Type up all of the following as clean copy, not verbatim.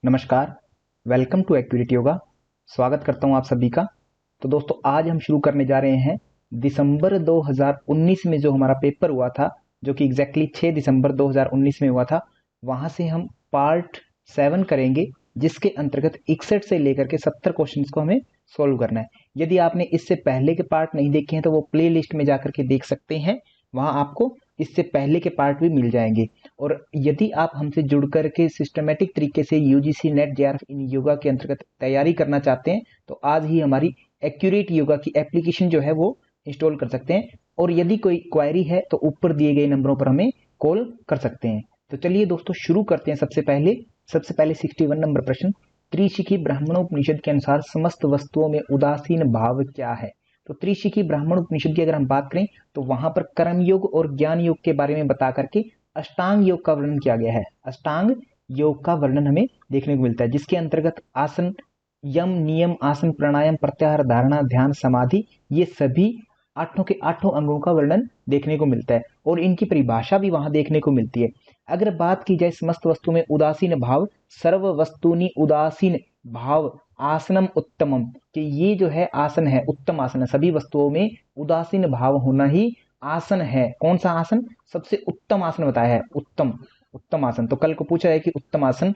नमस्कार, welcome to accurate yoga. स्वागत करता हूं आप सभी का। तो दोस्तों आज हम शुरू करने जा रहे हैं दिसंबर 2019 में जो हमारा पेपर हुआ था, जो कि एग्जैक्टली 6 दिसंबर 2019 में हुआ था। वहां से हम पार्ट 7 करेंगे, जिसके अंतर्गत 61 से लेकर के 70 क्वेश्चंस को हमें सोल्व करना है। यदि आपने इससे पहले के पार्ट नहीं देखे हैं तो वो प्ले लिस्ट में जाकर के देख सकते हैं, वहां आपको इससे पहले के पार्ट भी मिल जाएंगे। और यदि आप हमसे जुड़ करके सिस्टमेटिक तरीके से यूजीसी नेट जेआरएफ इन योगा के अंतर्गत तैयारी करना चाहते हैं तो आज ही हमारी एक्यूरेट योगा की एप्लीकेशन जो है वो इंस्टॉल कर सकते हैं। और यदि कोई क्वेरी है तो ऊपर दिए गए नंबरों पर हमें कॉल कर सकते हैं। तो चलिए दोस्तों शुरू करते हैं। सबसे पहले 61 नंबर प्रश्न, त्रिशिखी ब्राह्मणोपनिषद के अनुसार समस्त वस्तुओं में उदासीन भाव क्या है। तो त्रिशिखी ब्राह्मणोपनिषद की अगर हम बात करें तो वहां पर कर्म योग और ज्ञान योग के बारे में बता करके अष्टांग योग का वर्णन किया गया है। अष्टांग योग का वर्णन हमें देखने को मिलता है, जिसके अंतर्गत आसन, यम, नियम, आसन, प्राणायाम, प्रत्याहार, धारणा, ध्यान, समाधि, ये सभी आठों के आठों अंगों का वर्णन देखने को मिलता है और इनकी परिभाषा भी वहां देखने को मिलती है। अगर बात की जाए समस्त वस्तु में उदासीन भाव, सर्व वस्तुनि उदासीन भाव आसनम उत्तमम, कि ये जो है आसन है, उत्तम आसन है। सभी वस्तुओं में उदासीन भाव होना ही आसन है। कौन सा आसन सबसे उत्तम आसन बताया है? उत्तम आसन। तो कल को पूछा है कि उत्तम आसन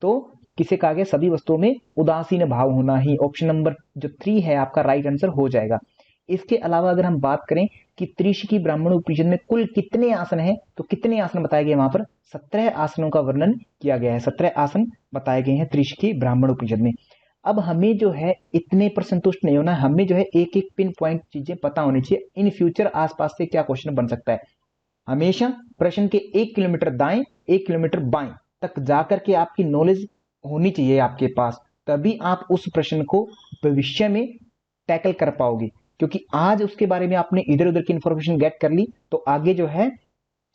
तो किसे कहा गया? सभी वस्तुओं में उदासीन भाव होना ही। ऑप्शन नंबर जो 3 है आपका राइट आंसर हो जाएगा। इसके अलावा अगर हम बात करें कि त्रिशिखी ब्राह्मणोपनिषद में कुल कितने आसन हैं, तो कितने आसन बताए गए? वहां पर 17 आसनों का वर्णन किया गया है। 17 आसन बताए गए हैं त्रिशिखी ब्राह्मणोपनिषद में। अब हमें जो है इतने पर संतुष्ट नहीं होना, हमें जो है एक एक पिन पॉइंट चीजें पता होनी चाहिए। इन फ्यूचर आसपास से क्या क्वेश्चन बन सकता है। हमेशा प्रश्न के 1 किलोमीटर दाएं 1 किलोमीटर बाएं तक जाकर के आपकी नॉलेज होनी चाहिए आपके पास, तभी आप उस प्रश्न को भविष्य में टैकल कर पाओगे। क्योंकि आज उसके बारे में आपने इधर उधर की इंफॉर्मेशन गेट कर ली तो आगे जो है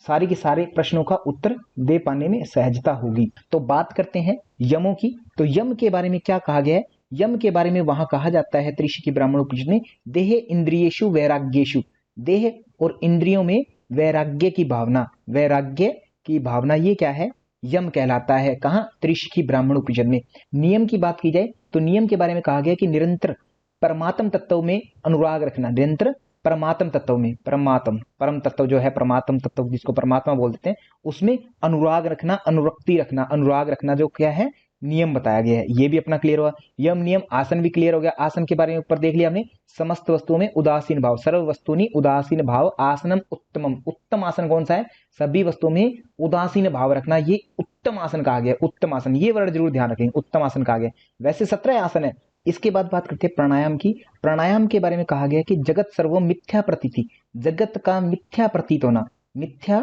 सारी के सारे प्रश्नों का उत्तर दे पाने में सहजता होगी। तो बात करते हैं यमों की। तो यम के बारे में क्या कहा गया है? यम के बारे में वहां कहा जाता है त्रिशिखी ब्राह्मणोपनिषद में, देह इंद्रियेषु वैराग्येषु, देह और इंद्रियों में वैराग्य की भावना, वैराग्य की भावना ये क्या है? यम कहलाता है। कहाँ? त्रिशिखी ब्राह्मणोपनिषद में। नियम की बात की जाए तो नियम के बारे में कहा गया कि निरंतर परमात्म तत्व में अनुराग रखना, निरंतर परमात्म तत्व में, परम तत्व जो है, परमात्म तत्व जिसको परमात्मा बोल देते हैं, उसमें अनुराग रखना, अनुरक्ति रखना, अनुराग रखना जो क्या है? नियम बताया गया है। ये भी अपना क्लियर हुआ। यम नियम आसन भी क्लियर हो गया। आसन के बारे में ऊपर देख लिया हमने। समस्त वस्तुओं में उदासीन भाव, सर्व वस्तुनि उदासीन भाव आसनम उत्तमम, उत्तम आसन कौन सा है? सभी वस्तुओं में उदासीन भाव रखना, ये उत्तम आसन कहा गया। उत्तम आसन, ये वर्ड जरूर ध्यान रखेंगे, उत्तम आसन कहा गया। वैसे 17 आसन है। इसके बाद बात करते हैं प्राणायाम की। प्राणायाम के बारे में कहा गया कि जगत सर्वम मिथ्या प्रतीति, जगत का मिथ्या प्रतीत होना, मिथ्या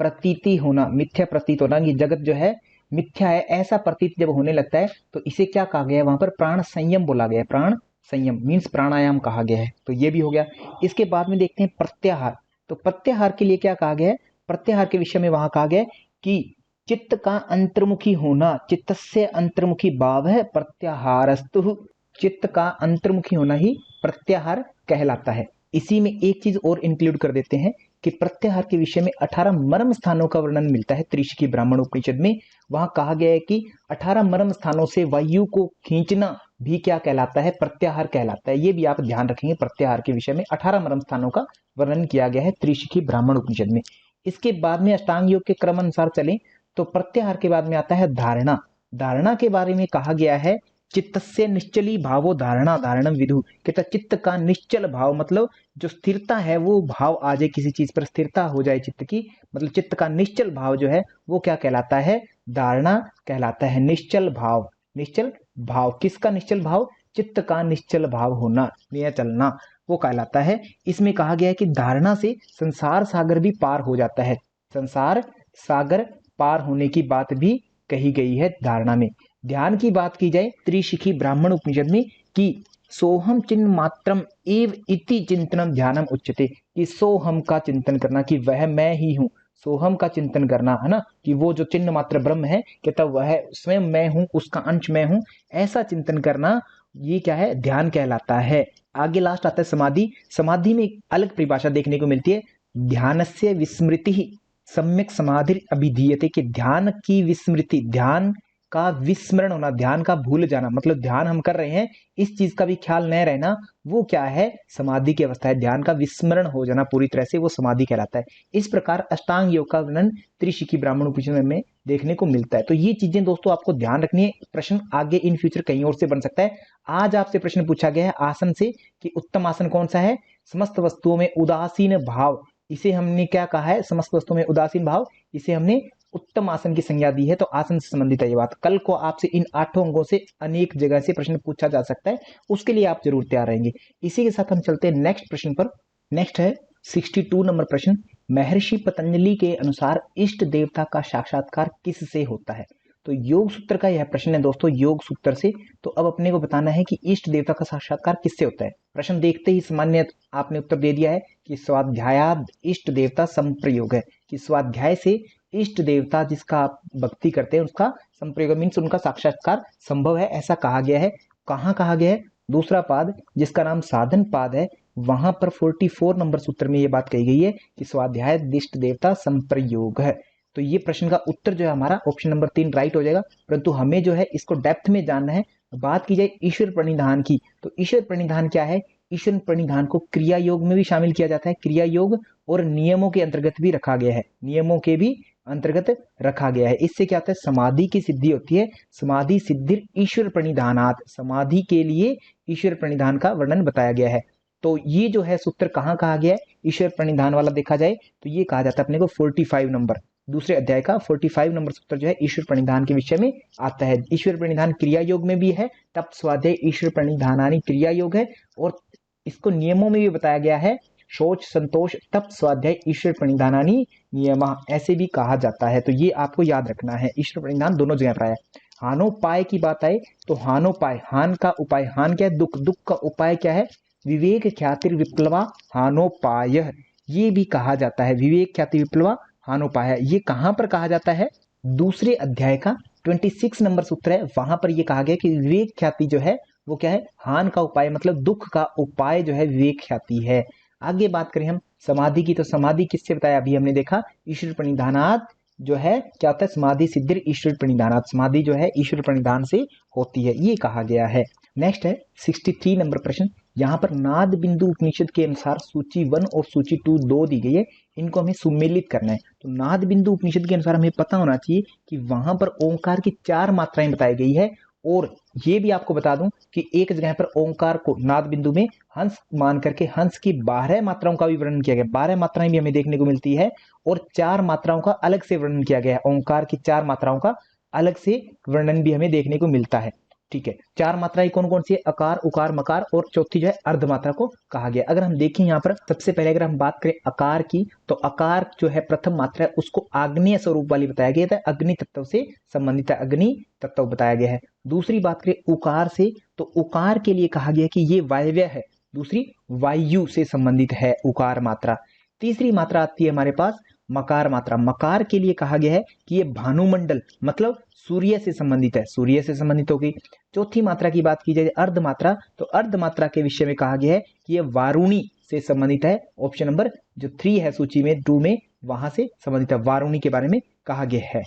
प्रतीति होना, मिथ्या प्रतीत होना, ये जगत जो है मिथ्या है ऐसा प्रतीत जब होने लगता है तो इसे क्या कहा गया है? वहां पर प्राण संयम बोला गया है। प्राण संयम मीन्स प्राणायाम कहा गया है। तो ये भी हो गया। इसके बाद में देखते हैं प्रत्याहार। तो प्रत्याहार के लिए क्या कहा गया है? प्रत्याहार के विषय में वहां कहा गया है कि चित्त का अंतर्मुखी होना, चित्त से अंतर्मुखी भाव है प्रत्याहारस्तु, चित्त का अंतर्मुखी होना ही प्रत्याहार कहलाता है। इसी में एक चीज और इंक्लूड कर देते हैं कि प्रत्याहार के विषय में 18 मर्म स्थानों का वर्णन मिलता है त्रिशिखी ब्राह्मणोपनिषद में। वहां कहा गया है कि 18 मर्म स्थानों से वायु को खींचना भी क्या कहलाता है? प्रत्याहार कहलाता है। ये भी आप ध्यान रखेंगे। प्रत्याहार के विषय में 18 मर्म स्थानों का वर्णन किया गया है त्रिशिखी ब्राह्मणोपनिषद में। इसके बाद में अष्टांग योग के क्रम अनुसार चलें तो प्रत्याहार के बाद में आता है धारणा। धारणा के बारे में कहा गया है चित्तस्य निश्चली भावो धारणा धारणम विदु, कहता चित्त का निश्चल भाव मतलब जो स्थिरता है, वो भाव आ जाए, किसी चीज पर स्थिरता हो जाए चित्त की, मतलब चित्त का निश्चल भाव जो है वो क्या कहलाता है? धारणा कहलाता है। निश्चल भाव, निश्चल भाव किसका निश्चल भाव? चित्त का निश्चल भाव होना, निया चलना, वो कहलाता है। इसमें कहा गया है कि धारणा से संसार सागर भी पार हो जाता है। संसार सागर पार होने की बात भी कही गई है धारणा में। ध्यान की बात की जाए त्रिशिखी ब्राह्मण उपनिषद में कि सोहम चिन्ह मात्रम एव इति चिंतनम ध्यानम उच्यते, कि सोहम का चिंतन करना, कि वह मैं ही हूँ, सोहम का चिंतन करना है ना, कि वो जो चिन्ह मात्र ब्रह्म है कहता वह स्वयं मैं हूँ, उसका अंश मैं हूँ, ऐसा चिंतन करना ये क्या है? ध्यान कहलाता है। आगे लास्ट आता है समाधि। समाधि में एक अलग परिभाषा देखने को मिलती है, ध्यानस्य विस्मृति सम्यक समाधि अभिधीयते, कि ध्यान की विस्मृति, ध्यान का विस्मरण होना, ध्यान का भूल जाना, मतलब ध्यान हम कर रहे हैं, इस चीज का भी ख्याल न रहना, वो क्या है, समाधि की अवस्था है। ध्यान का विस्मरण हो जाना पूरी तरह से, वो समाधि कहलाता है। इस प्रकार अष्टांग योग का वर्णन त्रिशिकी ब्राह्मण उपनिषद में देखने को मिलता है। तो ये चीजें दोस्तों आपको ध्यान रखनी है, प्रश्न आगे इन फ्यूचर कहीं और से बन सकता है। आज आपसे प्रश्न पूछा गया है आसन से कि उत्तम आसन कौन सा है, समस्त वस्तुओं में उदासीन भाव, इसे हमने क्या कहा है, समस्त वस्तुओं में उदासीन भाव, इसे हमने उत्तम आसन की संज्ञा दी है। तो आसन से संबंधित है ये बात। कल को आपसे इन 8 अंगों से अनेक जगह से प्रश्न पूछा जा सकता है, उसके लिए आप जरूर तैयार रहेंगे। इसी के साथ हम चलते हैं नेक्स्ट प्रश्न पर। नेक्स्ट है 62 नंबर प्रश्न। महर्षि पतंजलि के अनुसार इष्ट देवता का साक्षात्कार किससे होता है? तो योग सूत्र का यह प्रश्न है दोस्तों, योग सूत्र से। तो अब अपने को बताना है कि इष्ट देवता का साक्षात्कार किससे होता है। प्रश्न देखते ही सामान्य आपने उत्तर दे दिया है कि स्वाध्यायाद इष्ट देवता संप्रयोग है, कि स्वाध्याय से इष्ट देवता जिसका आप भक्ति करते हैं उसका संप्रयोग मीन्स उनका साक्षात्कार संभव है, ऐसा कहा गया है। कहाँ कहा गया है? दूसरा पाद जिसका नाम साधन पाद है, वहां पर 44 नंबर सूत्र में ये बात कही गई है कि स्वाध्याय इष्ट देवता संप्रयोग है। तो ये प्रश्न का उत्तर जो है हमारा ऑप्शन नंबर 3 राइट हो जाएगा। परंतु हमें जो है इसको डेप्थ में जानना है। बात की जाए ईश्वर प्रणिधान की, तो ईश्वर प्रणिधान क्या है? ईश्वर प्रणिधान को क्रिया योग में भी शामिल किया जाता है, क्रिया योग और नियमों के अंतर्गत भी रखा गया है, नियमों के भी अंतर्गत रखा गया है। इससे क्या होता है, समाधि की सिद्धि होती है। समाधि सिद्धि ईश्वर प्रणिधानात, समाधि के लिए ईश्वर प्रणिधान का वर्णन बताया गया है। तो ये जो है सूत्र कहाँ कहा गया है, ईश्वर प्रणिधान वाला देखा जाए तो ये कहा जाता है अपने को 45 नंबर, दूसरे अध्याय का 45 नंबर सूत्र जो है ईश्वर प्रणिधान के विषय में आता है। ईश्वर प्रणिधान क्रिया योग में भी है, तप स्वाध्याय ईश्वर प्रणिधानानि क्रिया योग है, और इसको नियमों में भी बताया गया है, शौच संतोष तप स्वाध्याय ईश्वर प्रणिधानानि नियम, ऐसे भी कहा जाता है। तो ये आपको याद रखना है, ईश्वर प्रणिधान दोनों जगह पर आया। हानोपाय की बात आए तो हानोपाय, हान का उपाय, हान क्या है, दुख, दुख का उपाय क्या है, विवेक ख्यातिर विप्लवा हानोपाय, ये भी कहा जाता है। विवेक ख्याति विप्लवा हानोपाय, ये कहां पर कहा जाता है? दूसरे अध्याय का 26 नंबर सूत्र है, वहां पर यह कहा गया कि विवेक ख्याति जो है वो क्या है, हान का उपाय, मतलब दुख का उपाय जो है विवेक ख्याति है। आगे बात करें हम समाधि की, तो समाधि किससे बताया, अभी हमने देखा ईश्वर प्रणिधानात जो है क्या होता है, समाधि सिद्धि ईश्वर प्रणिधानात, समाधि जो है ईश्वर प्रणिधान से होती है, ये कहा गया है। नेक्स्ट है 63 नंबर प्रश्न। यहाँ पर नाद बिंदु उपनिषद के अनुसार सूची 1 और सूची 2 दो दी गई है, इनको हमें सुमेलित करना है। तो नाद बिंदु उपनिषद के अनुसार हमें पता होना चाहिए कि वहां पर ओंकार की 4 मात्राएं बताई गई है, और ये भी आपको बता दूं कि एक जगह पर ओंकार को नाद बिंदु में हंस मान करके हंस की 12 मात्राओं का भी वर्णन किया गया, 12 मात्राएं भी हमें देखने को मिलती है, और 4 मात्राओं का अलग से वर्णन किया गया है, ओंकार की 4 मात्राओं का अलग से वर्णन भी हमें देखने को मिलता है। ठीक है, 4 मात्राएं कौन कौन सी है, अकार उकार मकार, और चौथी जो है अर्ध मात्रा को कहा गया। अगर हम देखें यहाँ पर सबसे पहले अगर हम बात करें अकार की, तो अकार जो है प्रथम मात्रा है, उसको आग्नेय स्वरूप वाली बताया गया था, अग्नि तत्व से संबंधित है, अग्नि तत्व बताया गया है। दूसरी बात करें उकार से, तो उकार के लिए कहा गया कि ये वायव्य है, दूसरी वायु से संबंधित है उकार मात्रा। तीसरी मात्रा आती है हमारे पास मकार मात्रा, मकार के लिए कहा गया है कि ये भानुमंडल मतलब सूर्य से संबंधित है, सूर्य से संबंधित होगी। चौथी मात्रा की बात की जाए अर्ध मात्रा, तो अर्ध मात्रा के विषय में कहा गया है कि ये वारुणी से संबंधित है, ऑप्शन नंबर जो 3 है सूची में 2 में, वहां से संबंधित है, वारुणी के बारे में कहा गया है।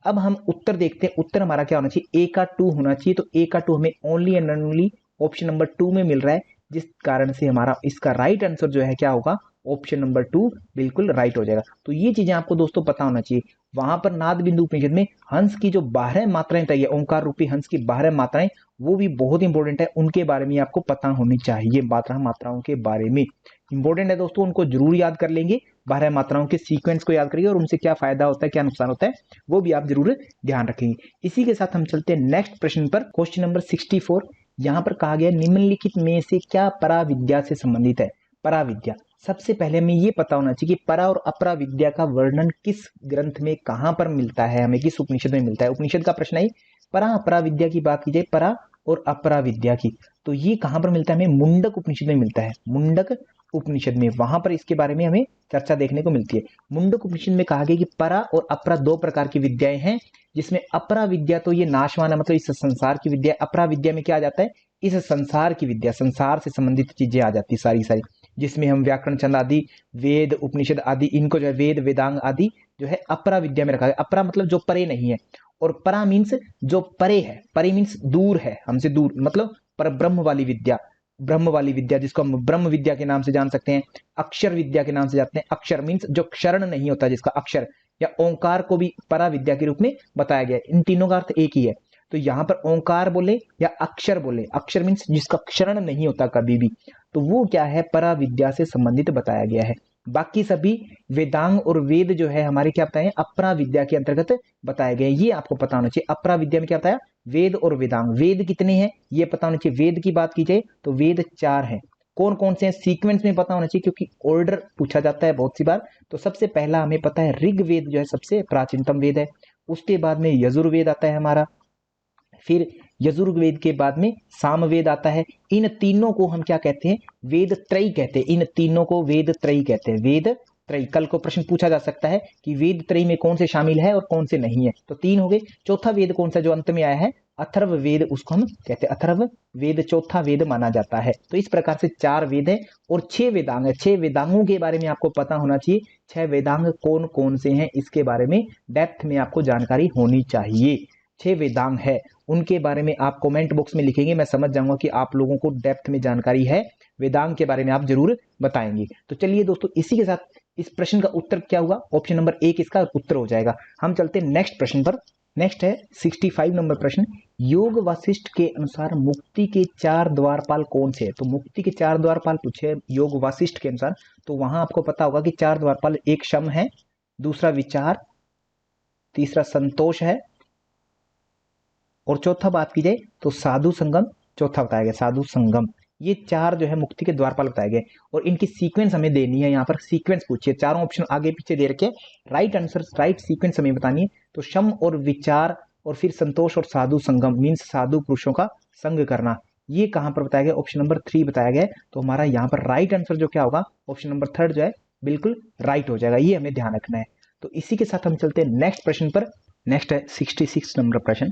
अब हम उत्तर देखते हैं, उत्तर हमारा क्या होना चाहिए, ए का 2 होना चाहिए। तो ए का 2 हमें only and only option number 2 में मिल रहा है, जिस कारण से हमारा इसका राइट आंसर जो है क्या होगा, ऑप्शन नंबर 2 बिल्कुल राइट हो जाएगा। तो ये चीजें आपको दोस्तों पता होना चाहिए। वहां पर नाद बिंदु उपनिषद में हंस की जो 12 मात्राएं तय है, ओंकार रूपी हंस की 12 मात्राएं, वो भी बहुत इंपॉर्टेंट है, उनके बारे में आपको पता होनी चाहिए। 12 मात्राओं के बारे में इंपॉर्टेंट है दोस्तों, उनको जरूर याद कर लेंगे, 12 मात्राओं के सीक्वेंस को याद करिए, और उनसे क्या फायदा होता है क्या नुकसान होता है वो भी आप जरूर ध्यान रखेंगे। इसी के साथ हम चलते हैं नेक्स्ट प्रश्न पर, क्वेश्चन नंबर 64। यहाँ पर कहा गया निम्नलिखित में से क्या पराविद्या से संबंधित है। पराविद्या, सबसे पहले हमें ये पता होना चाहिए कि परा और अपरा विद्या का वर्णन किस ग्रंथ में कहां पर मिलता है, हमें किस उपनिषद में मिलता है। उपनिषद का प्रश्न है, परा अपरा विद्या की बात की जाए, परा और अपरा विद्या की, तो ये कहां पर मिलता है, हमें मुंडक उपनिषद में मिलता है, मुंडक उपनिषद में, वहां पर इसके बारे में हमें चर्चा देखने को मिलती है। मुंडक उपनिषद में कहा गया कि परा और अपरा 2 प्रकार की विद्याएं हैं, जिसमें अपरा विद्या तो ये नाशवान है, मतलब इस संसार की विद्या। अपरा विद्या में क्या आ जाता है, इस संसार की विद्या, संसार से संबंधित चीजें आ जाती सारी सारी, जिसमें हम व्याकरण छंद आदि, वेद उपनिषद आदि, इनको जो है वेद वेदांग आदि जो है अपरा विद्या में रखा गया। अपरा मतलब जो परे नहीं है, और परा मीन्स जो परे है, परे मीन्स दूर है, हमसे दूर, मतलब पर ब्रह्म वाली विद्या, ब्रह्म वाली विद्या जिसको हम ब्रह्म विद्या के नाम से जान सकते हैं, अक्षर विद्या के नाम से जानते हैं। अक्षर मीन्स जो क्षरण नहीं होता, जिसका अक्षर, या ओंकार को भी परा विद्या के रूप में बताया गया है। इन तीनों का अर्थ एक ही है। तो यहाँ पर ओंकार बोले या अक्षर बोले, अक्षर मीन्स जिसका क्षरण नहीं होता कभी भी, तो वो क्या है, परा विद्या से संबंधित बताया गया है। बाकी सभी वेदांग और वेद जो है हमारे क्या बताए, अपरा विद्या के अंतर्गत बताए गए। ये आपको पता होना चाहिए। अपरा विद्या में क्या बताया, वेद और वेदांग। वेद कितने हैं ये पता होना चाहिए। वेद की बात की जाए तो वेद 4 हैं। कौन कौन से हैं सीक्वेंस में पता होना चाहिए, क्योंकि ऑर्डर पूछा जाता है बहुत सी बार। तो सबसे पहला हमें पता है ऋग्वेद जो है सबसे प्राचीनतम वेद है। उसके बाद में यजुर्वेद आता है हमारा, फिर यजुर्वेद के बाद में सामवेद आता है। इन तीनों को हम क्या कहते हैं, वेद त्रयी कहते हैं। इन तीनों को वेद त्रयी कहते हैं, वेद त्रयी। कल को प्रश्न पूछा जा सकता है कि वेद त्रयी में कौन से शामिल है और कौन से नहीं है। तो 3 हो गए। चौथा वेद कौन सा जो अंत में आया है, अथर्व वेद, उसको हम कहते हैं अथर्व वेद, चौथा वेद माना जाता है। तो इस प्रकार से 4 वेद है और 6 वेदांग है। 6 वेदांगों के बारे में आपको पता होना चाहिए। 6 वेदांग कौन कौन से हैं इसके बारे में डेप्थ में आपको जानकारी होनी चाहिए। 6 वेदांग है, उनके बारे में आप कमेंट बॉक्स में लिखेंगे, मैं समझ जाऊंगा कि आप लोगों को डेप्थ में जानकारी है। वेदांग के बारे में आप जरूर बताएंगे। तो चलिए दोस्तों, इसी के साथ इस प्रश्न का उत्तर क्या हुआ, ऑप्शन नंबर 1 इसका उत्तर हो जाएगा। हम चलते हैं नेक्स्ट प्रश्न पर। नेक्स्ट है 65 नंबर प्रश्न। योग वासिष्ठ के अनुसार मुक्ति के 4 द्वारपाल कौन से है। तो मुक्ति के 4 द्वारपाल पूछे योग वासिष्ठ के अनुसार, तो वहां आपको पता होगा कि 4 द्वारपाल, एक शम है, दूसरा विचार, तीसरा संतोष है, और चौथा बात की जाए तो साधु संगम, चौथा बताया गया साधु संगम। ये 4 जो है मुक्ति के द्वारपाल बताए गए और इनकी सीक्वेंस हमें देनी है। यहाँ पर सीक्वेंस पूछिए, चारों ऑप्शन आगे पीछे दे रखे, राइट आंसर, राइट सीक्वेंस हमें बतानी है। तो शम और विचार और फिर संतोष और साधु संगम मीन्स साधु पुरुषों का संग करना, ये कहां पर बताया गया, ऑप्शन नंबर 3 बताया गया है। तो हमारा यहाँ पर राइट आंसर जो क्या होगा, ऑप्शन नंबर 3 जो है बिल्कुल राइट हो जाएगा। ये हमें ध्यान रखना है। तो इसी के साथ हम चलते हैं नेक्स्ट प्रश्न पर। नेक्स्ट है 66 नंबर प्रश्न।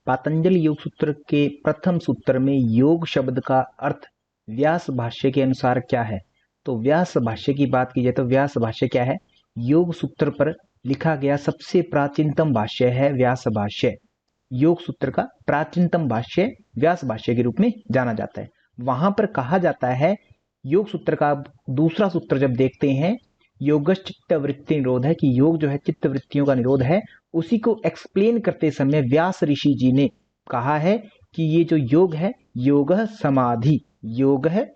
पातंजलि योग सूत्र के प्रथम सूत्र में योग शब्द का अर्थ व्यास भाष्य के अनुसार क्या है। तो व्यास भाष्य की बात की जाए तो व्यास भाष्य क्या है, योग सूत्र पर लिखा गया सबसे प्राचीनतम भाष्य है व्यास भाष्य। योग सूत्र का प्राचीनतम भाष्य व्यास भाष्य के रूप में जाना जाता है। वहां पर कहा जाता है, योग सूत्र का दूसरा सूत्र जब देखते हैं, योगश चित्त वृत्ति निरोध है, कि योग जो है चित्त वृत्तियों का निरोध है। उसी को एक्सप्लेन करते समय व्यास ऋषि जी ने कहा है कि ये जो योग है, योग समाधि, योग है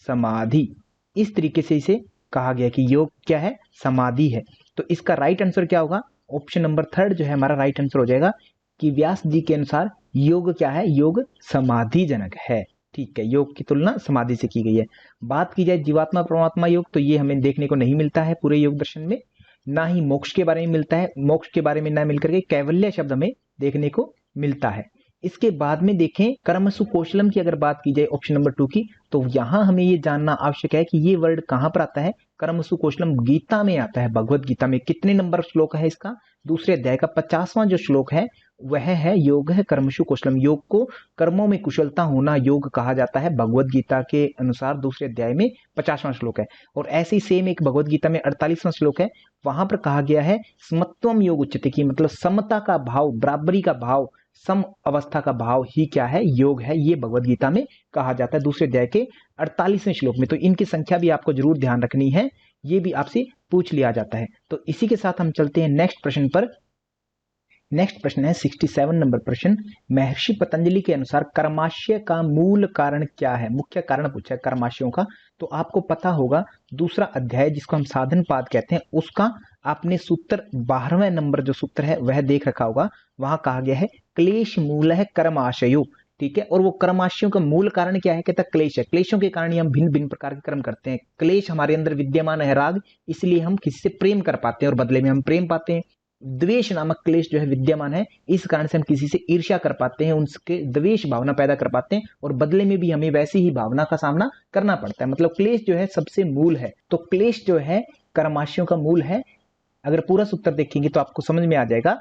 समाधि, इस तरीके से इसे कहा गया कि योग क्या है, समाधि है। तो इसका राइट आंसर क्या होगा, ऑप्शन नंबर 3 जो है हमारा राइट आंसर हो जाएगा कि व्यास जी के अनुसार योग क्या है, योग समाधि जनक है। ठीक है, योग की तुलना समाधि से की गई है। बात की जाए जीवात्मा परमात्मा योग, तो ये हमें देखने को नहीं मिलता है पूरे योग दर्शन में, ना ही मोक्ष के बारे में मिलता है। मोक्ष के बारे में ना मिलकर के कैवल्य शब्द हमें देखने को मिलता है। इसके बाद में देखें कर्मसु कौशलम की अगर बात की जाए ऑप्शन नंबर 2 की, तो यहां हमें ये जानना आवश्यक है कि ये वर्ड कहां पर आता है। कर्मसु कौशलम गीता में आता है, भगवत गीता में। कितने नंबर श्लोक है इसका, दूसरे अध्याय का 50वां जो श्लोक है वह है योग है कर्मसु कौशलम। योग को कर्मों में कुशलता होना योग कहा जाता है, भगवत गीता के अनुसार दूसरे अध्याय में 50वां श्लोक है। और ऐसे ही सेम एक भगवत गीता में 48वां श्लोक है, वहां पर कहा गया है समत्वम योग उच्यते, की मतलब समता का भाव, बराबरी का भाव, सम अवस्था का भाव ही क्या है, योग है। ये भगवत गीता में कहा जाता है दूसरे अध्याय के 48वें श्लोक में। तो इनकी संख्या भी आपको जरूर ध्यान रखनी है, ये भी आपसे पूछ लिया जाता है। तो इसी के साथ हम चलते हैं नेक्स्ट प्रश्न पर। नेक्स्ट प्रश्न है 67 नंबर प्रश्न। महर्षि पतंजलि के अनुसार कर्माशय का मूल कारण क्या है। मुख्य कारण पूछा है कर्माशयों का। तो आपको पता होगा दूसरा अध्याय जिसको हम साधन पाद कहते हैं, उसका आपने सूत्र 12वें नंबर जो सूत्र है वह देख रखा होगा। वहां कहा गया है क्लेश मूल है कर्माशयो। ठीक है, और वो कर्माशयों का मूल कारण क्या है, कहता है क्लेश है। क्लेशों के कारण ही हम भिन्न भिन्न प्रकार के कर्म करते हैं। क्लेश हमारे अंदर विद्यमान है, राग, इसलिए हम किसी से प्रेम कर पाते हैं और बदले में हम प्रेम पाते हैं। द्वेष नामक क्लेश जो है विद्यमान है, इस कारण से हम किसी से ईर्ष्या कर पाते हैं, उनके द्वेष भावना पैदा कर पाते हैं और बदले में भी हमें वैसी ही भावना का सामना करना पड़ता है। मतलब क्लेश जो है सबसे मूल है। तो क्लेश जो है कर्माशयों का मूल है। अगर पूरा सूत्र देखेंगे तो आपको समझ में आ जाएगा।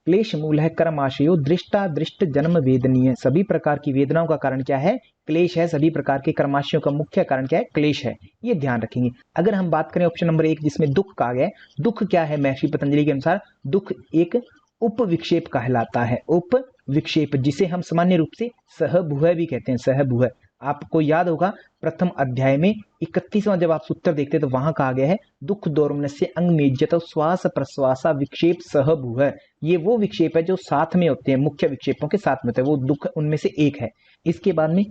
क्लेश मूल है कर्माशयो, दृष्टा दृष्ट जन्म वेदनीय। सभी प्रकार की वेदनाओं का कारण क्या है, क्लेश है। सभी प्रकार के कर्माशयों का मुख्य कारण क्या है, क्लेश है। ये ध्यान रखेंगे। अगर हम बात करें ऑप्शन नंबर 1 जिसमें दुख कहा गया है, दुख क्या है महर्षि पतंजलि के अनुसार, दुख एक उप विक्षेप कहलाता है। उप विक्षेप, जिसे हम सामान्य रूप से सहभुह भी कहते हैं। सहभुह, आपको याद होगा प्रथम अध्याय में 31वां जब आप सूत्र देखते हैं तो वहां कहा गया है दुख दोर्मनस्य अंगमेज्यत श्वास प्रश्वासा विक्षेप सहभुह। ये वो विक्षेप है जो साथ में होते हैं, मुख्य विक्षेपों के साथ में होते हैं, वो दुख उनमें से एक है। इसके बाद में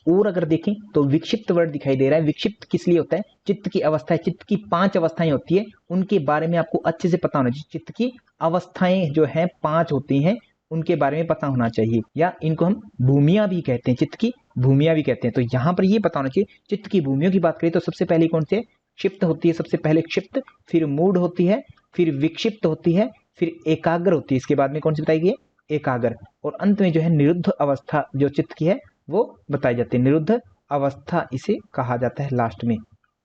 और अगर देखें तो विक्षिप्त वर्ड दिखाई दे रहा है। विक्षिप्त किस लिए होता है? चित्त की अवस्था है। चित्त की 5 अवस्थाएं होती है, उनके बारे में आपको अच्छे से पता होना चाहिए। चित्त की अवस्थाएं जो है 5 होती हैं, उनके बारे में पता होना चाहिए, या इनको हम भूमियां भी कहते हैं, चित्त की भूमियां भी कहते हैं। तो यहाँ पर ये पता होना चाहिए, चित्त की भूमियों की बात करें तो सबसे पहले कौन से? क्षिप्त होती है, सबसे पहले क्षिप्त, फिर मूढ़ होती है, फिर विक्षिप्त होती है, फिर एकाग्र होती है। इसके बाद में कौन सी बताई गई है? एकाग्र। और अंत में जो है निरुद्ध अवस्था जो चित्त की है वो बताई जाती है। निरुद्ध अवस्था इसे कहा जाता है लास्ट में।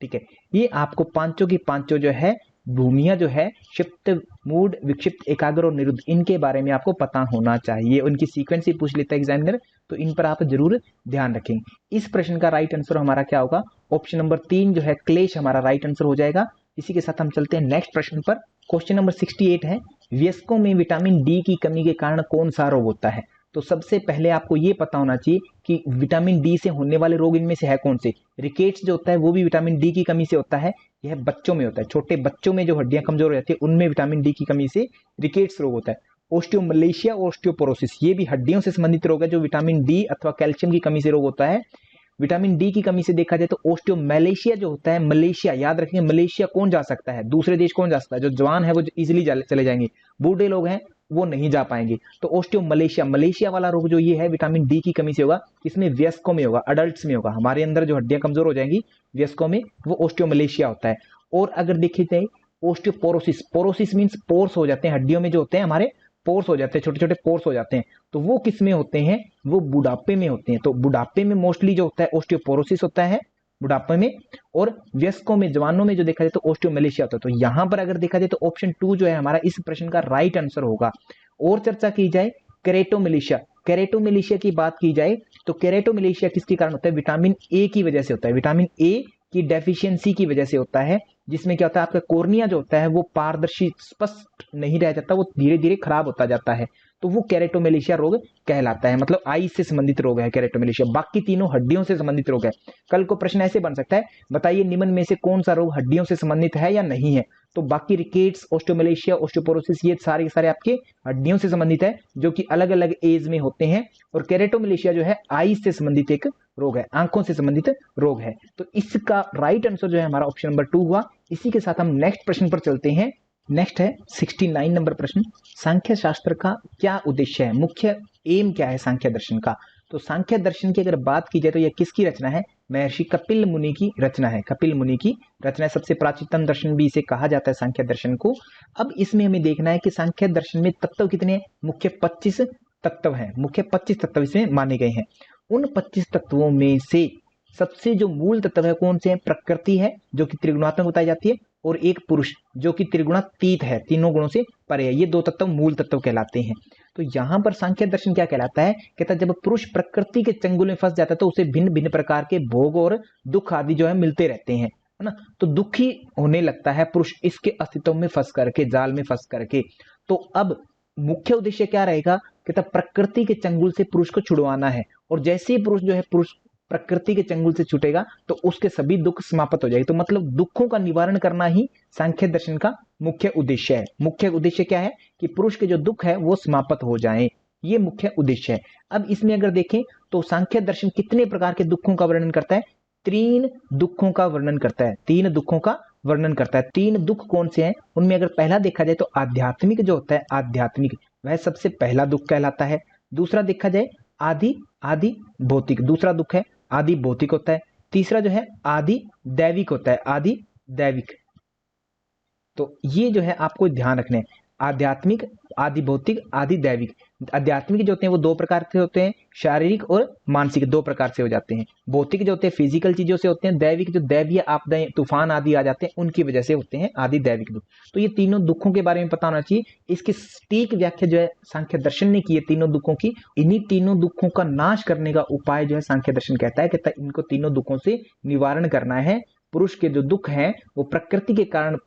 ठीक है, ये आपको पांचों की पांचों जो है भूमियां जो है क्षिप्त, मूढ़, विक्षिप्त, एकाग्र और निरुद्ध, इनके बारे में आपको पता होना चाहिए। उनकी सीक्वेंस ही पूछ लेता है एग्जामिनर, तो इन पर आप जरूर ध्यान रखेंगे। इस प्रश्न का राइट आंसर हमारा क्या होगा? ऑप्शन नंबर 3 जो है क्लेश हमारा राइट आंसर हो जाएगा। इसी के साथ हम चलते हैं नेक्स्ट प्रश्न पर। क्वेश्चन नंबर 68 है, वयस्कों में विटामिन डी की कमी के कारण कौन सा रोग होता है? तो सबसे पहले आपको ये पता होना चाहिए कि विटामिन डी से होने वाले रोग इनमें से है कौन से? रिकेट्स जो होता है वो भी विटामिन डी की कमी से होता है। यह बच्चों में होता है, छोटे बच्चों में जो हड्डियां कमजोर हो जाती है उनमें विटामिन डी की कमी से रिकेट्स रोग होता है। ओस्टियोमलेशिया, ओस्टियोपोरोसिस, ये भी हड्डियों से संबंधित रोग है जो विटामिन डी अथवा कैल्शियम की कमी से रोग होता है। विटामिन डी की कमी से देखा जाए तो ओस्टियोमलेशिया जो होता है, मलेशिया याद रखेंगे, मलेशिया कौन जा सकता है? दूसरे देश कौन जा सकता है? जो जवान है वो इजिली चले जाएंगे, बूढ़े लोग हैं वो नहीं जा पाएंगे। तो ओस्टियोमलेशिया, मलेशिया वाला रोग जो ये है विटामिन डी की कमी से होगा, इसमें वयस्कों में होगा, अडल्ट्स में होगा। हमारे अंदर जो हड्डियां कमजोर हो जाएंगी वयस्कों में, वो ओस्टियोमलेशिया होता है। और अगर देखिए जाए ओस्टियोपोरोसिस, पोरोसिस मींस पोर्स हो जाते हैं हड्डियों में, जो होते हैं हमारे पोर्स हो जाते हैं, छोटे छोटे पोर्स हो जाते हैं। तो वो किस में होते हैं? वो बुढ़ापे में होते हैं। तो बुढ़ापे में मोस्टली जो होता है ओस्टियोपोरोसिस होता है बुढ़ापे में, और वयस्कों में, जवानों में जो देखा जाए तो ओस्टियोमलेशिया होता है। तो यहां पर अगर देखा जाए तो ऑप्शन 2 जो है हमारा इस प्रश्न का राइट आंसर होगा। और चर्चा की जाए केरेटोमलेशिया, केरेटोमलेशिया की बात की जाए तो केरेटोमलेशिया किसके कारण होता है? विटामिन ए की वजह से होता है। विटामिन ए की डेफिशिएंसी की वजह से होता है, जिसमें क्या होता है आपका कोर्निया जो होता है वो पारदर्शी स्पष्ट नहीं रह जाता, वो धीरे धीरे खराब होता जाता है। तो वो केरेटोमलेशिया रोग कहलाता है, मतलब आई से संबंधित रोग है केरेटोमलेशिया। बाकी तीनों हड्डियों से संबंधित रोग है। कल को प्रश्न ऐसे बन सकता है, बताइए निम्न में से कौन सा रोग हड्डियों से संबंधित है या नहीं है? तो बाकी रिकेट्स, ओस्टियोमलेशिया, ओस्टियोपोरोसिस, ये सारे के सारे आपके हड्डियों से संबंधित है, जो कि अलग अलग एज में होते हैं। और केरेटोमलेशिया जो है आई से संबंधित एक रोग है, आंखों से संबंधित रोग है। तो इसका राइट आंसर जो है हमारा ऑप्शन नंबर 2 हुआ। इसी के साथ हम नेक्स्ट प्रश्न पर चलते हैं। नेक्स्ट है 69 नंबर प्रश्न, सांख्य शास्त्र का क्या उद्देश्य है? मुख्य एम क्या है सांख्य दर्शन का? तो सांख्य दर्शन की अगर बात की जाए तो यह किसकी रचना है? महर्षि कपिल मुनि की रचना है। कपिल मुनि की रचना, सबसे प्राचीनतम दर्शन भी इसे कहा जाता है सांख्य दर्शन को। अब इसमें हमें देखना है कि सांख्य दर्शन में तत्व कितने? मुख्य 25 तत्व हैं। मुख्य 25 तत्व इसमें माने गए हैं। उन 25 तत्वों में से सबसे जो मूल तत्व है कौन से हैं? प्रकृति है जो कि त्रिगुणात्मक बताई जाती है, और एक पुरुष जो कि त्रिगुणातीत है, तीनों गुणों से परे है। ये 2 तत्व मूल तत्व कहलाते हैं। तो यहाँ पर सांख्य दर्शन क्या कहलाता है? कहता है जब पुरुष प्रकृति के चंगुल में फंस जाता है तो उसे भिन्न भिन्न प्रकार के भोग और दुख आदि जो है मिलते रहते हैं, है ना। तो दुखी होने लगता है पुरुष इसके अस्तित्व में फंस करके, जाल में फंस करके। तो अब मुख्य उद्देश्य क्या रहेगा? कहता प्रकृति के चंगुल से पुरुष को छुड़वाना है, और जैसे ही पुरुष जो है प्रकृति के चंगुल से छूटेगा तो उसके सभी दुख समाप्त हो जाएंगे। तो मतलब दुखों का निवारण करना ही सांख्य दर्शन का मुख्य उद्देश्य है। मुख्य उद्देश्य क्या है? कि पुरुष के जो दुख है वो समाप्त हो जाएं, ये मुख्य उद्देश्य है। अब इसमें अगर देखें तो सांख्य दर्शन कितने प्रकार के दुखों का वर्णन करता है? 3 दुखों का वर्णन करता है। 3 दुखों का वर्णन करता है। 3 दुख कौन से हैं? उनमें अगर पहला देखा जाए तो आध्यात्मिक जो होता है, आध्यात्मिक वह सबसे पहला दुख कहलाता है। दूसरा देखा जाए आदि भौतिक, दूसरा दुख है आदि भौतिक होता है। तीसरा जो है आदि दैविक होता है, आदि दैविक। तो ये जो है आपको ध्यान रखना है, आध्यात्मिक, आदि भौतिक, आदि दैविक। आध्यात्मिक जो होते हैं वो 2 प्रकार से होते हैं, शारीरिक और मानसिक, 2 प्रकार से हो जाते हैं। भौतिक जो होते हैं फिजिकल चीजों से होते हैं। दैविक जो दैवीय आपदाएं, तूफान आदि आ जाते हैं उनकी वजह से होते हैं आदि दैविक दुख। तो ये तीनों दुखों के बारे में पता होना चाहिए। इसकी सटीक व्याख्या जो है सांख्य दर्शन ने की है तीनों दुखों की। इन्हीं तीनों दुखों का नाश करने का उपाय जो है सांख्य दर्शन कहता है, इनको तीनों दुखों से निवारण करना है। पुरुष के जो दुख हैं वो प्रकृति के कारण,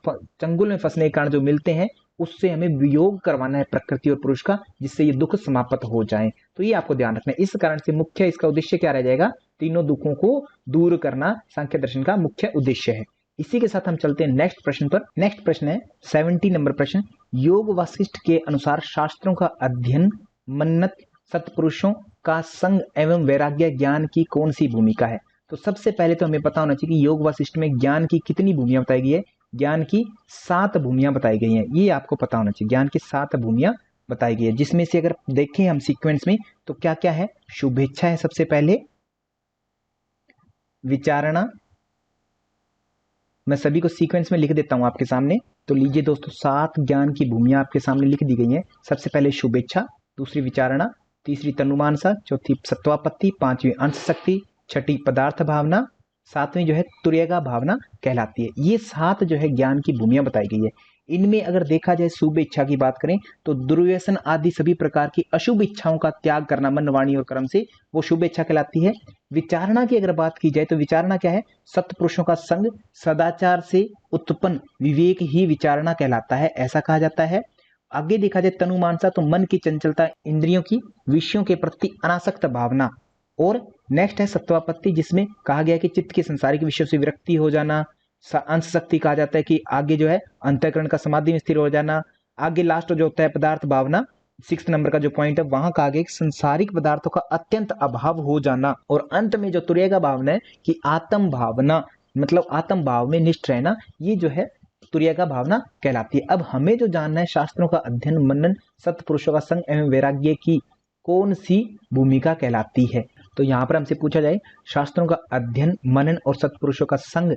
चंगुल में फंसने के कारण जो मिलते हैं, उससे हमें वियोग करवाना है प्रकृति और पुरुष का, जिससे ये दुख समाप्त हो जाए। तो ये आपको ध्यान रखना है। इस कारण से मुख्य इसका उद्देश्य क्या रह जाएगा, तीनों दुखों को दूर करना सांख्य दर्शन का मुख्य उद्देश्य है। इसी के साथ हम चलते हैं नेक्स्ट प्रश्न पर। नेक्स्ट प्रश्न है 70 नंबर प्रश्न, योग वासिष्ठ के अनुसार शास्त्रों का अध्ययन, मन्नत, सत्पुरुषों का संग एवं वैराग्य ज्ञान की कौन सी भूमिका है। तो सबसे पहले तो हमें पता होना चाहिए कि योग वासिष्ठ में ज्ञान की कितनी भूमियां बताई गई है। ज्ञान की 7 भूमियां बताई गई हैं, ये आपको पता होना चाहिए। ज्ञान की 7 भूमियां बताई गई है, जिसमें से अगर देखें हम सीक्वेंस में तो क्या क्या है। शुभेच्छा है सबसे पहले, विचारणा, मैं सभी को सीक्वेंस में लिख देता हूं आपके सामने। तो लीजिए दोस्तों, 7 ज्ञान की भूमियां आपके सामने लिख दी गई हैं। सबसे पहले शुभेच्छा, दूसरी विचारणा, तीसरी तनुमानसा, चौथी सत्वापत्ति, पांचवी अंश शक्ति, छठी पदार्थ भावना, सातवीं जो है तुर्यगा भावना कहलाती है। ये 7 जो है ज्ञान की भूमियां बताई गई है। इनमें अगर देखा जाए शुभ इच्छा की बात करें तो दुर्व्यसन आदि सभी प्रकार की अशुभ इच्छाओं का त्याग करना मन, वाणी और कर्म से, वो शुभ इच्छा कहलाती है। विचारणा की अगर बात की जाए तो विचारणा क्या है, सत्पुरुषों का संग, सदाचार से उत्पन्न विवेक ही विचारणा कहलाता है, ऐसा कहा जाता है। आगे देखा जाए तनुमानसा तो मन की चंचलता, इंद्रियों की विषयों के प्रति अनासक्त भावना। और नेक्स्ट है सत्वापत्ति, जिसमें कहा गया कि चित्त के संसारिक विषयों से विरक्ति हो जाना। अंश शक्ति कहा जाता है कि आगे जो है अंतःकरण का समाधि में स्थिर हो जाना। आगे लास्ट जो होता है पदार्थ भावना, 6 नंबर का जो पॉइंट है, वहां कहा गया कि संसारिक पदार्थों का अत्यंत अभाव हो जाना। और अंत में जो तुर्यगा भावना है कि आत्म भावना, मतलब आत्म भाव में निष्ठ रहना, ये जो है तुर्यगा भावना कहलाती है। अब हमें जो जानना है, शास्त्रों का अध्ययन, मनन, सत्पुरुषों का संग एवं वैराग्य की कौन सी भूमिका कहलाती है। तो यहाँ पर हमसे पूछा जाए शास्त्रों का अध्ययन, मनन और सत्पुरुषों का संग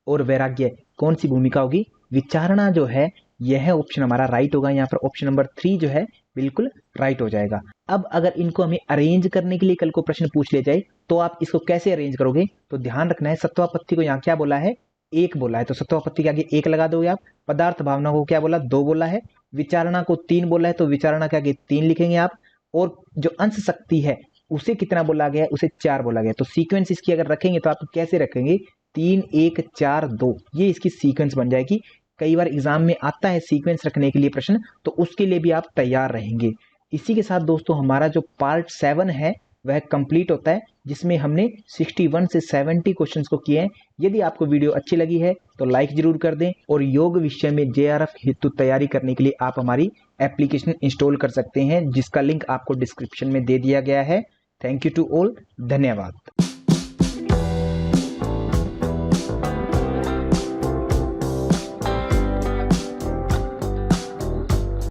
और वैराग्य कौन सी भूमिका होगी। विचारणा जो है यह ऑप्शन हमारा राइट होगा। यहाँ पर ऑप्शन नंबर 3 जो है बिल्कुल राइट हो जाएगा। अब अगर इनको हमें अरेंज करने के लिए कल को प्रश्न पूछ लिया जाए तो आप इसको कैसे अरेंज करोगे। तो ध्यान रखना है, सत्वापत्ति को यहाँ क्या बोला है, 1 बोला है, तो सत्वापत्ति के आगे 1 लगा दोगे आप। पदार्थ भावना को क्या बोला, 2 बोला है। विचारणा को 3 बोला है, तो विचारणा के आगे 3 लिखेंगे आप। और जो अंश शक्ति है उसे कितना बोला गया है, उसे 4 बोला गया। तो सीक्वेंस इसकी अगर रखेंगे तो आप कैसे रखेंगे, 3 1 4 2, ये इसकी सीक्वेंस बन जाएगी। कई बार एग्जाम में आता है सीक्वेंस रखने के लिए प्रश्न, तो उसके लिए भी आप तैयार रहेंगे। इसी के साथ दोस्तों हमारा जो पार्ट 7 है वह कंप्लीट होता है, जिसमें हमने 61 से 70 क्वेश्चंस को किए हैं। यदि आपको वीडियो अच्छी लगी है तो लाइक जरूर कर दें, और योग विषय में JRF हेतु तैयारी करने के लिए आप हमारी एप्लीकेशन इंस्टॉल कर सकते हैं, जिसका लिंक आपको डिस्क्रिप्शन में दे दिया गया है। थैंक यू टू ऑल, धन्यवाद।